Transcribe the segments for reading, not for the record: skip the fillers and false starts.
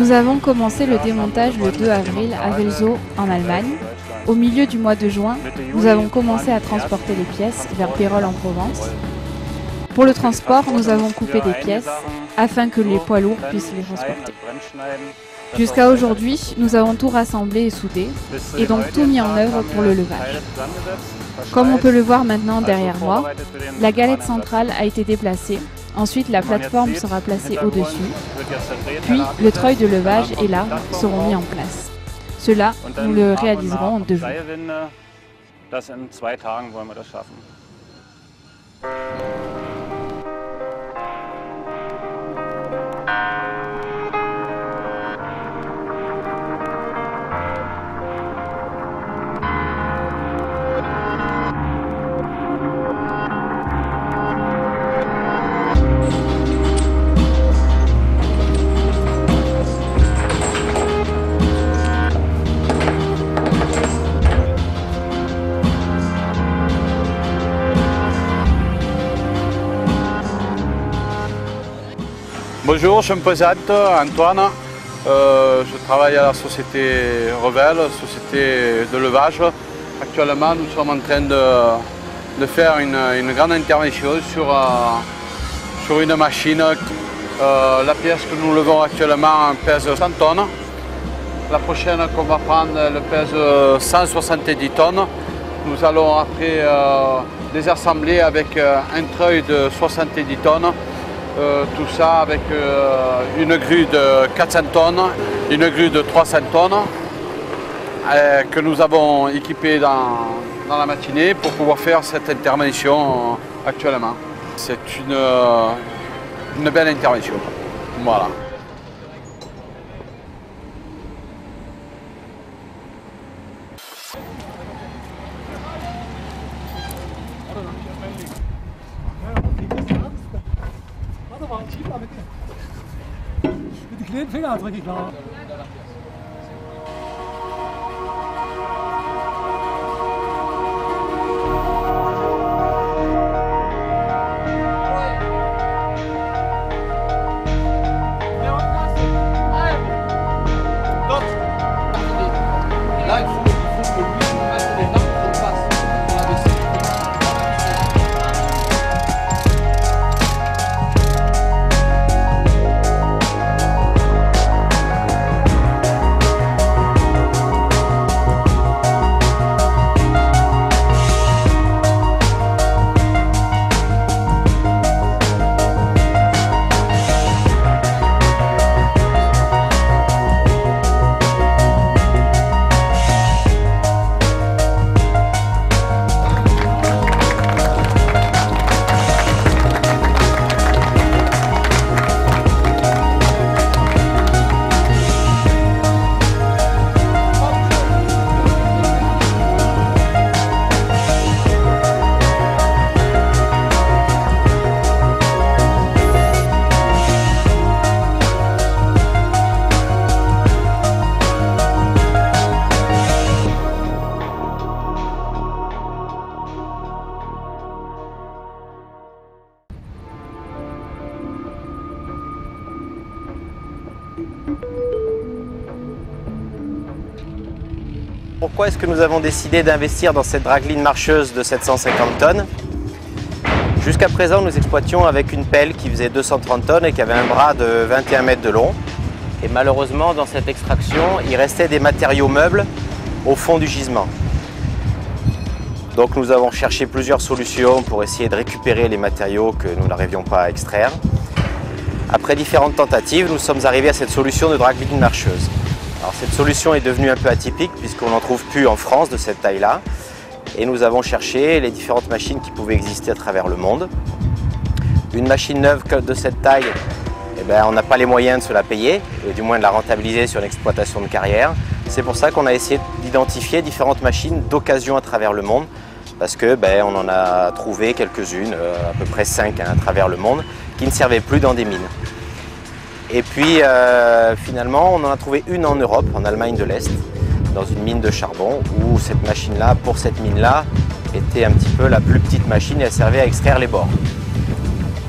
Nous avons commencé le démontage le 2 avril à Welzow en Allemagne. Au milieu du mois de juin, nous avons commencé à transporter les pièces vers Pérols en Provence. Pour le transport, nous avons coupé des pièces afin que les poids lourds puissent les transporter. Jusqu'à aujourd'hui, nous avons tout rassemblé et soudé, et donc tout mis en œuvre pour le levage. Comme on peut le voir maintenant derrière moi, la galette centrale a été déplacée. Ensuite, la plateforme sera placée au-dessus. Puis, le treuil de levage et l'arbre seront mis en place. Cela, nous le réaliserons en 2 jours. Bonjour, je me présente, Antoine. Je travaille à la société Revel, société de levage. Actuellement, nous sommes en train de faire une grande intervention sur une machine. La pièce que nous levons actuellement pèse 100 tonnes. La prochaine qu'on va prendre, elle pèse 170 tonnes. Nous allons après désassembler avec un treuil de 70 tonnes. Tout ça avec une grue de 400 tonnes, une grue de 300 tonnes que nous avons équipée dans la matinée pour pouvoir faire cette intervention actuellement. C'est une belle intervention. Voilà. Mit den kleinen Fingerabdrücken, klar. Pourquoi est-ce que nous avons décidé d'investir dans cette dragline marcheuse de 750 tonnes? Jusqu'à présent, nous exploitions avec une pelle qui faisait 230 tonnes et qui avait un bras de 21 mètres de long. Et malheureusement, dans cette extraction, il restait des matériaux meubles au fond du gisement. Donc nous avons cherché plusieurs solutions pour essayer de récupérer les matériaux que nous n'arrivions pas à extraire. Après différentes tentatives, nous sommes arrivés à cette solution de dragline marcheuse. Alors cette solution est devenue un peu atypique puisqu'on n'en trouve plus en France de cette taille-là. Et nous avons cherché les différentes machines qui pouvaient exister à travers le monde. Une machine neuve de cette taille, on n'a pas les moyens de se la payer, et du moins de la rentabiliser sur l'exploitation de carrière. C'est pour ça qu'on a essayé d'identifier différentes machines d'occasion à travers le monde, parce que on en a trouvé quelques-unes, à peu près 5 à travers le monde, qui ne servaient plus dans des mines. Et puis finalement, on en a trouvé une en Europe, en Allemagne de l'Est, dans une mine de charbon, où cette machine-là, pour cette mine-là, était un petit peu la plus petite machine et elle servait à extraire les bords.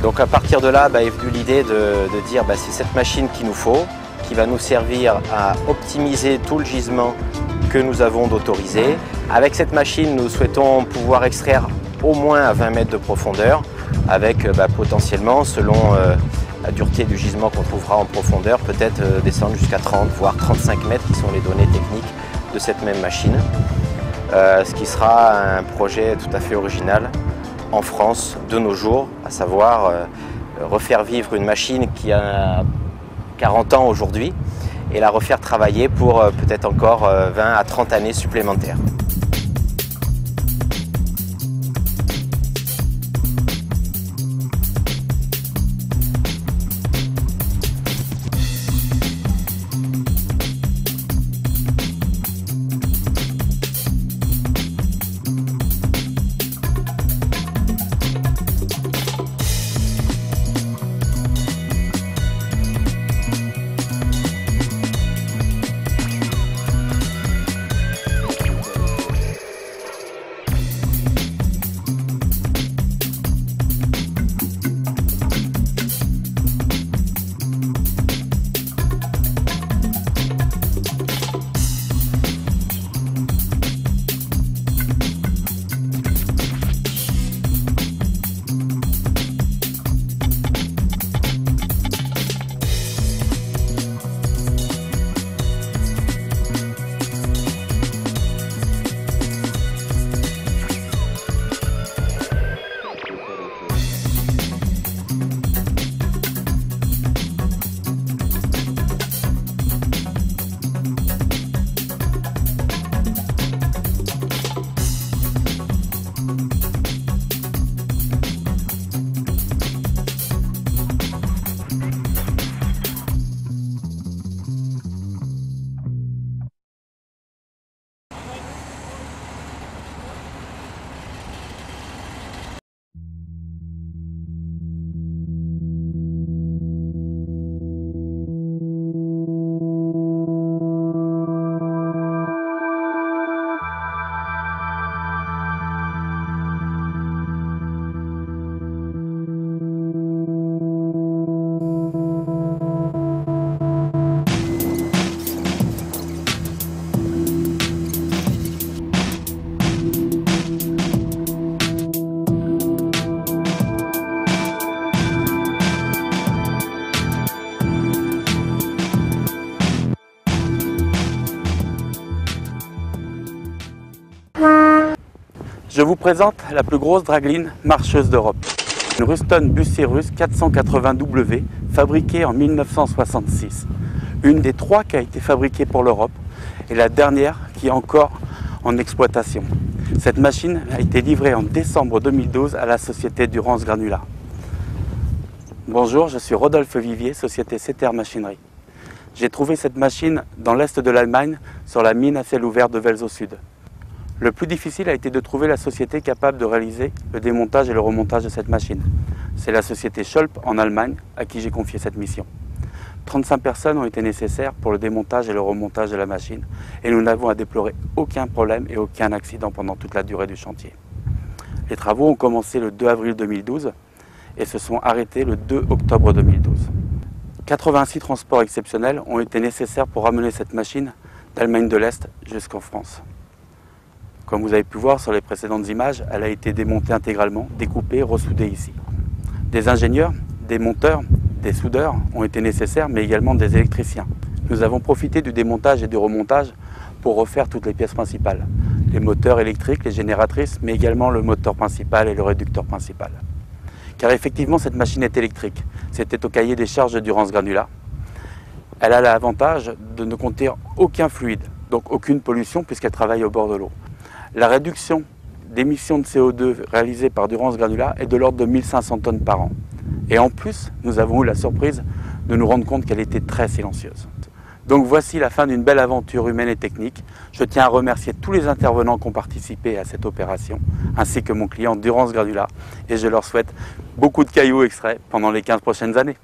Donc à partir de là, est venue l'idée de dire c'est cette machine qu'il nous faut, qui va nous servir à optimiser tout le gisement que nous avons d'autorisé. Avec cette machine, nous souhaitons pouvoir extraire au moins à 20 mètres de profondeur, avec potentiellement, selon la dureté du gisement qu'on trouvera en profondeur, peut-être descendre jusqu'à 30 voire 35 mètres qui sont les données techniques de cette même machine. Ce qui sera un projet tout à fait original en France de nos jours, à savoir refaire vivre une machine qui a 40 ans aujourd'hui et la refaire travailler pour peut-être encore 20 à 30 années supplémentaires. Je vous présente la plus grosse dragline marcheuse d'Europe. Une Ruston Bucyrus 480W fabriquée en 1966. Une des 3 qui a été fabriquée pour l'Europe et la dernière qui est encore en exploitation. Cette machine a été livrée en décembre 2012 à la société Durance Granulat. Bonjour, je suis Rodolphe Vivier, société CTR Machinerie. J'ai trouvé cette machine dans l'est de l'Allemagne, sur la mine à ciel ouvert de Wels au sud. Le plus difficile a été de trouver la société capable de réaliser le démontage et le remontage de cette machine. C'est la société Scholp en Allemagne à qui j'ai confié cette mission. 35 personnes ont été nécessaires pour le démontage et le remontage de la machine et nous n'avons à déplorer aucun problème et aucun accident pendant toute la durée du chantier. Les travaux ont commencé le 2 avril 2012 et se sont arrêtés le 2 octobre 2012. 86 transports exceptionnels ont été nécessaires pour ramener cette machine d'Allemagne de l'Est jusqu'en France. Comme vous avez pu voir sur les précédentes images, elle a été démontée intégralement, découpée, ressoudée ici. Des ingénieurs, des monteurs, des soudeurs ont été nécessaires, mais également des électriciens. Nous avons profité du démontage et du remontage pour refaire toutes les pièces principales. Les moteurs électriques, les génératrices, mais également le moteur principal et le réducteur principal. Car effectivement, cette machine est électrique. C'était au cahier des charges de Durance Granulat. Elle a l'avantage de ne contenir aucun fluide, donc aucune pollution puisqu'elle travaille au bord de l'eau. La réduction d'émissions de CO2 réalisée par Durance Granulat est de l'ordre de 1500 tonnes par an. Et en plus, nous avons eu la surprise de nous rendre compte qu'elle était très silencieuse. Donc voici la fin d'une belle aventure humaine et technique. Je tiens à remercier tous les intervenants qui ont participé à cette opération, ainsi que mon client Durance Granulat, et je leur souhaite beaucoup de cailloux extraits pendant les 15 prochaines années.